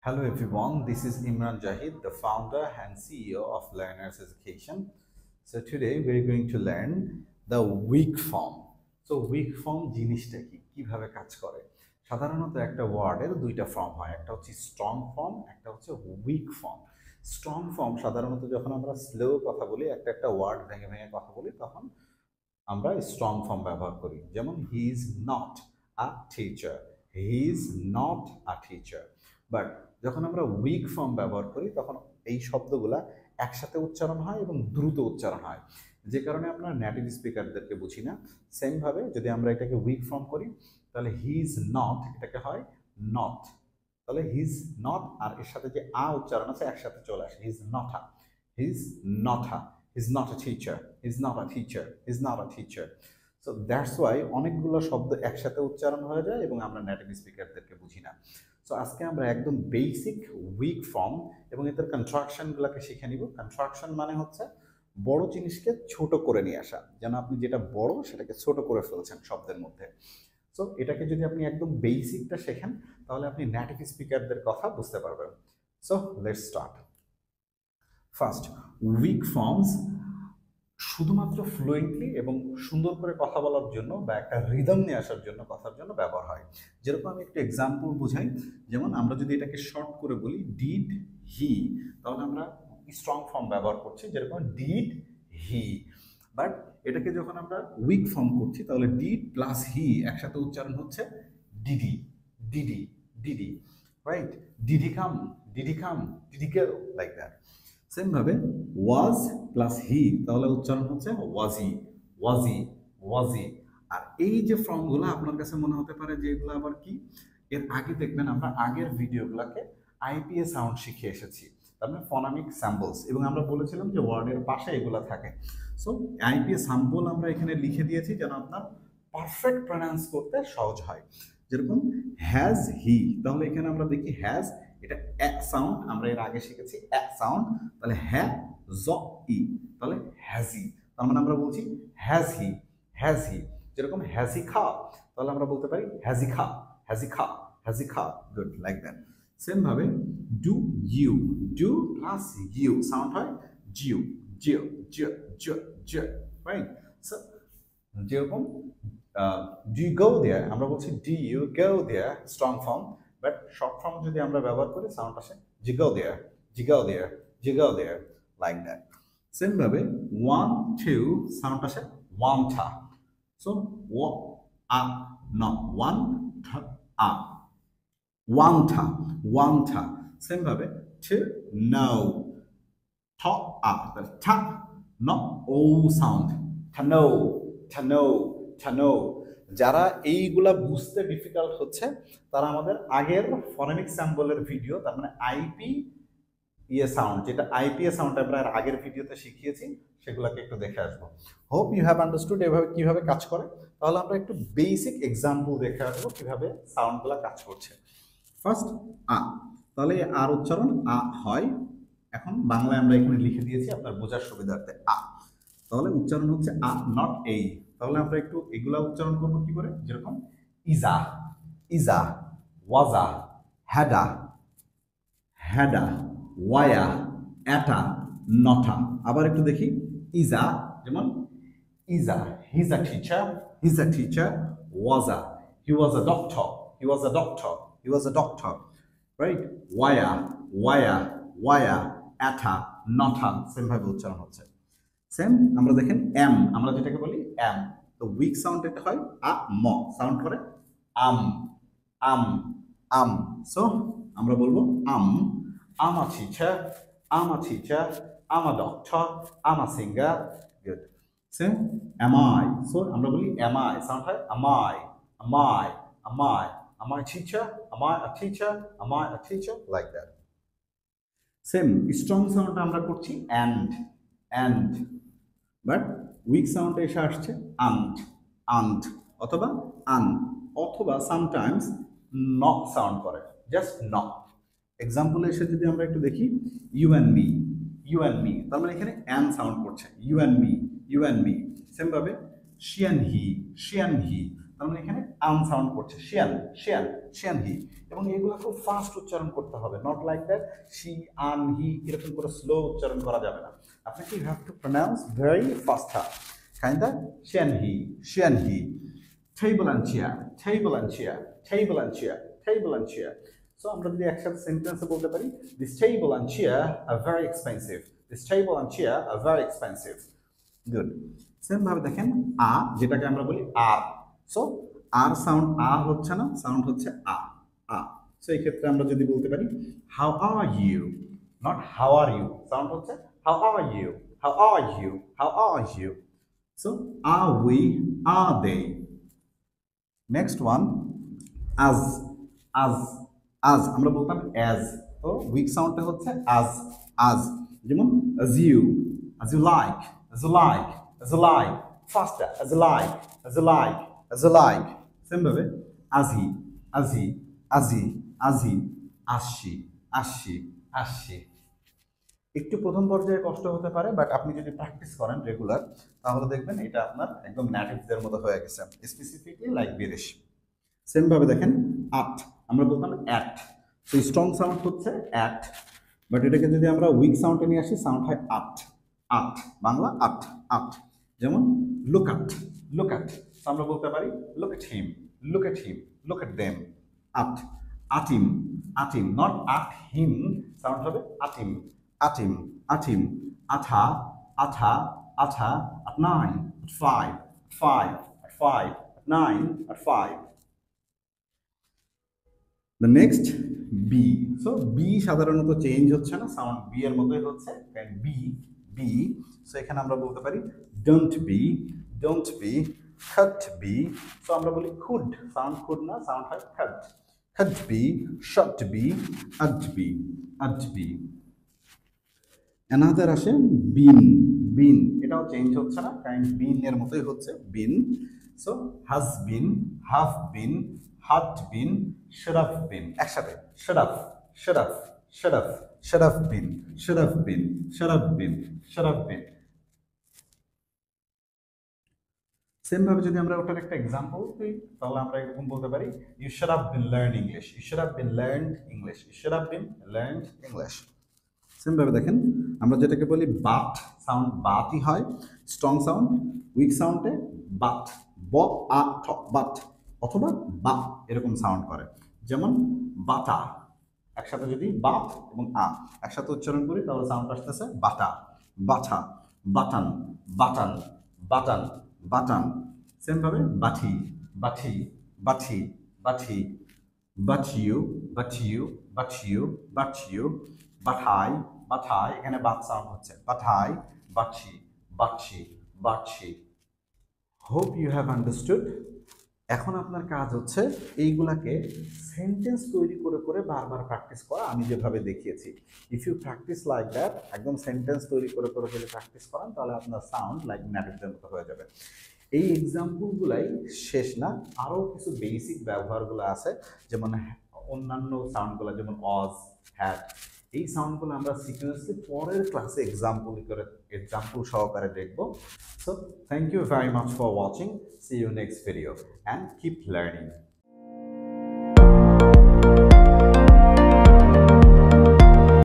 Hello everyone, this is Imran Jahid, the founder and CEO of Learners Education. So today we're going to learn the weak form. So weak form জিনিসটা কি কিভাবে কাজ করে সাধারণত একটা ওয়ার্ডের দুইটা ফর্ম হয় একটা হচ্ছে স্ট্রং ফর্ম একটা হচ্ছে উইক ফর্ম স্ট্রং ফর্ম সাধারণত যখন আমরা স্লো কথা বলি একটা ওয়ার্ড ভেঙে ভেঙে কথা বলি তখন আমরা স্ট্রং ফর্ম ব্যবহার করি যেমন he is not a teacher he is not a teacher but যখন আমরা উইক ফর্ম ব্যবহার করি তখন এই শব্দগুলা একসাথে উচ্চারণ হয় এবং দ্রুত উচ্চারণ হয় যে কারণে আমরা নেটিভ স্পিকারদেরকে বুঝি না সেমভাবে যদি আমরা এটাকে উইক ফর্ম করি তাহলে হি ইজ নট এটাকে হয় নট তাহলে হি ইজ নট আর এর সাথে যে আ উচ্চারণ আছে একসাথে চলে আসে he is not a he is not a he's not a teacher he's not a teacher he's not a teacher so that's why অনেকগুলো শব্দ একসাথে উচ্চারণ হয়ে যায় এবং আমরা নেটিভ স্পিকারদেরকে বুঝি না সো আজকে আমরা একদম বেসিক উইক ফর্ম এবং এদের কনস্ট্রাকশনগুলোকে শিখে নিব কনস্ট্রাকশন মানে হচ্ছে বড় জিনিসকে ছোট করে নিয়ে আসা যেন আপনি যেটা বড় সেটাকে ছোট করে ফেলছেন শব্দের মধ্যে সো এটাকে যদি আপনি একদম বেসিকটা শেখেন তাহলে আপনি নেটিভ স্পিকারদের কথা বুঝতে পারবেন so let's start first weak forms শুধুমাত্র ফ্লুয়েন্টলি এবং সুন্দর করে কথা বলার জন্য বা একটা রিদম নিয়ে আসার জন্য কথার জন্য ব্যবহার হয় যেরকম আমি একটু এক্সাম্পল বুঝাই যেমন আমরা যদি এটাকে শর্ট করে বলি ডিড হি তাহলে আমরা স্ট্রং ফর্ম ব্যবহার করছি যেরকম ডিড হি বাট এটাকে যখন আমরা উইক ফর্ম করছি তাহলে ডিড প্লাস হি একসাথে উচ্চারণ হচ্ছে ডিডি ডিডি ডিডি রাইট ডিডি কাম ডিডি কাম ডিডি গো লাইক দ্যাট সেম ভাবে ওয়াজ প্লাস হি তাহলে উচ্চারণ হচ্ছে ওয়াজি ওয়াজি ওয়াজি আর এই যে ফর্মগুলো আপনার কাছে মনে হতে পারে যে এগুলো আবার কি এর আগে দেখবেন আমরা আগের ভিডিওগুলোকে আইপিএ সাউন্ড শিখে এসেছি তার মানে ফনামিক স্যাম্পলস এবং আমরা বলেছিলাম যে ওয়ার্ডের পাশে এগুলো থাকে সো আইপিএ স্যাম্পল আমরা এখানে লিখে দিয়েছি যেন আপনার পারফেক্ট প্রনাউন্স করতে সহজ হয় যেরকম হ্যাজ হি তাহলে এখানে আমরা দেখি হ্যাজ এটা এক সাউন্ড আমরা এর আগে শিখেছি এক সাউন্ড তাহলে হ্যাঁ জ ই তাহলে হ্যাজি তার মানে আমরা বলছি হ্যাজ হি যেরকম হ্যাজি খা তাহলে আমরা বলতে পারি হ্যাজি খা হ্যাজি খা হ্যাজি খা গুড লাইক দ্যাট সেম ভাবে do do plus you sound হয় জিউ জিও জিও জিও জিও রাইট সো যেরকম ডু ইউ গো দেয়ার আমরা বলছি do you go there strong form but short form যদি আমরা ব্যবহার করি সাউন্ড আসে জিগো দেয়ার জিগো দেয়ার জিগো দেয়ার লাইক দ্যাট সেম ভাবে ওয়ান টু সাউন্ড আসে ওয়ান থা সো ও আ নট ওয়ান আ ওয়ান থা সেম ভাবে টু নো ঠ আ থা নট ও সাউন্ড ঠানো ঠানো ঠানো যারা এইগুলা বুঝতে ডিফিকাল্ট হচ্ছে তারা আমাদের আগের ফনেমিক স্যাম্পলের ভিডিও তার মানে আইপি সাউন্ড যেটা আইপিএ সাউন্ড আমরা আগের ভিডিওতে শিখিয়েছি সেগুলোকে একটু দেখে আসবো হোপ ইউ হ্যাভ আন্ডারস্টুড এভাবে কিভাবে কাজ করে তাহলে আমরা একটু বেসিক এক্সাম্পল দেখে আসবো কিভাবে সাউন্ডগুলো কাজ করছে ফার্স্ট আ তাহলে আর উচ্চারণ আ হয় এখন বাংলায় আমরা এখানে লিখে দিয়েছি আপনার বোঝার সুবিধার্থে আ তাহলে উচ্চারণ হচ্ছে আ নট এই তাহলে আমরা একটু এগুলা উচ্চারণ করবো কি করে যেরকম ইজা ইজা ওয়াজা হ্যাডা হ্যাডা ওয়ায়া অ্যাটা নটা আবার একটু দেখি ইজা যেমন ইজা his a teacher was a he was a doctor he was a doctor he was a doctor right ওয়ায়া ওয়ায়া ওয়ায়া অ্যাটা নটা সেমভাবে উচ্চারণ হচ্ছে সেম আমরা দেখেন এম আমরা যেটাকে বলি এম তো উইক সাউন্ড এটা হয় আ ম সাউন্ড করে আম আম আম সো আমরা বলবো I'm a teacher I'm a doctor I'm a singer good same am I so আমরা বলি am I সাউন্ড হয় am I a teacher am I a teacher like that same strong sound আমরা করছি and but week sound এসে আসছে aunt অথবা অথবা sometimes not sound করে জাস্ট নট এক্সাম্পল এসে যদি আমরা একটু দেখি ইউ অ্যান্ড মি তার মানে এখানে অ্যান সাউন্ড করছে ইউ অ্যান্ড মি সেম ভাবে শি অ্যান্ড হি তার মানে এখানে আনসাউন্ড করছে, শিয়ান শিয়ান শিয়ান হি, এবং এগুলো খুব ফাস্ট উচ্চারণ করতে হবে, not like that she an he এরকম করে স্লো উচ্চারণ করা যাবে না, আপনাকে you have to pronounce very faster, kinda শিয়ান he, table and chair, table and chair, table and chair, table and chair. So আমরা যদি একসাথে সেন্টেন্সে বলতে পারি, this table and chair are very expensive, this table and chair are very expensive. Good. Same ভাবে দেখেন আ, যেটাকে আমরা বলি আর, সো আর সাউন্ড আ হচ্ছে না, সাউন্ড হচ্ছে আ, আ। সো এই ক্ষেত্রে আমরা যদি বলতে পারি how are you, not how are you, sound হচ্ছে how are you, how are you, how are you. So are we, are they. Next one as, as, আজ আমরা বলতাম অ্যাজ, তো উইক সাউন্ডটা হচ্ছে আজ, আজ, যেমন as you, as you like, as you like, as you like, faster, as you like, as you like, as you like, same ভাবে আজি, আজি, আজি, আজি, আসছি, আসছি, আসছি। একটু প্রথম পর্যায়ে কষ্ট হতে পারে, বাট আপনি যদি প্র্যাকটিস করেন রেগুলার, তাহলে দেখবেন এটা আপনার একদম নেটিভদের মতো হয়ে গেছে, স্পেসিফিকলি লাইক বিদেশি। সেম ভাবে দেখেন আট, আমরা বলতাম অ্যাট, তো স্ট্রং সাউন্ড হচ্ছে অ্যাট, বাট এটাকে যদি আমরা উইক সাউন্ডে নিয়ে আসি, সাউন্ড হয় আট, আট, বাংলা আট, আট। যেমন লুক আট, লুক আট, আমরা বলতে পারি look at him, look at him, look at them. আট, আটিম, আটিম, নট আট হিম, সাউন্ড হবে আটিম, atim, atim, atha, atha, atha, at 9, at 5, at 5, at 5, at 9, at 5. The next B. So B সাধারণত চেঞ্জ হচ্ছে না, সাউন্ড B এর মতোই হচ্ছে, কারণ B, B. So এখানে আমরা বলতে পারি don't be, don't be, could be. So আমরা বলি could, সাউন্ড could না, সাউন্ড হয় could. Could be, should be, ought be, ought be. Another আসে বিন, বিন, এটাও চেঞ্জ হচ্ছে না, কারণ বিন এর মতোই হচ্ছে been. So has been, have been, had been, should have been, একসাথে should have, should have, should have, should have been, should have been, should have been, should have been. Same ভাবে যদি আমরা ওটার একটা এক্সাম্পল দিই, তাহলে আমরা এরকম বলতে পারি you should have been learn English, you should have been learned English, you should have been learned English. Same ভাবে দেখেন আমরা যেটাকে বলি বাট, সাউন্ড বাতই হয়, স্ট্রং সাউন্ড, উইক সাউন্ডে বাট, ব আ ঠ, বাট, অথবা বা এরকম সাউন্ড করে, যেমন বাটা, একসাথে যদি বাট এবং আ একসাথে উচ্চারণ করি তাহলে সাউন্ড আসতেছে butter, butter, button, button, button, button. Same ভাবে বাঠি, বাঠি, বাঠি, বাঠি, বাচিউ, বাচিউ, বাচিউ, বাচিউ, বাঠাই, বাঠাই, এখানে বাত সাউন্ড হচ্ছে বাঠাই, বাছি, বাছি, বাছি। Hope you have understood. এখন আপনার কাজ হচ্ছে এইগুলাকে সেন্টেন্স তৈরি করে করে বারবার প্র্যাকটিস করা, আমি যেভাবে দেখিয়েছি। If you practice like that, একদম সেন্টেন্স তৈরি করে করে যদি প্র্যাকটিস করেন, তাহলে আপনার সাউন্ড লাইক নেটিভদের মতো হয়ে যাবে। এই এক্সাম্পলগুলাই শেষ না, আরও কিছু বেসিক ব্যবহারগুলো আছে, যেমন অন্যান্য সাউন্ডগুলো, যেমন অজ, হ্যাড, এই সাউন্ডগুলো আমরা সিকুয়েন্সলি পরের ক্লাসে এক্সাম্পল সহকারে দেখব। So thank you very much for watching, see you next video and keep learning.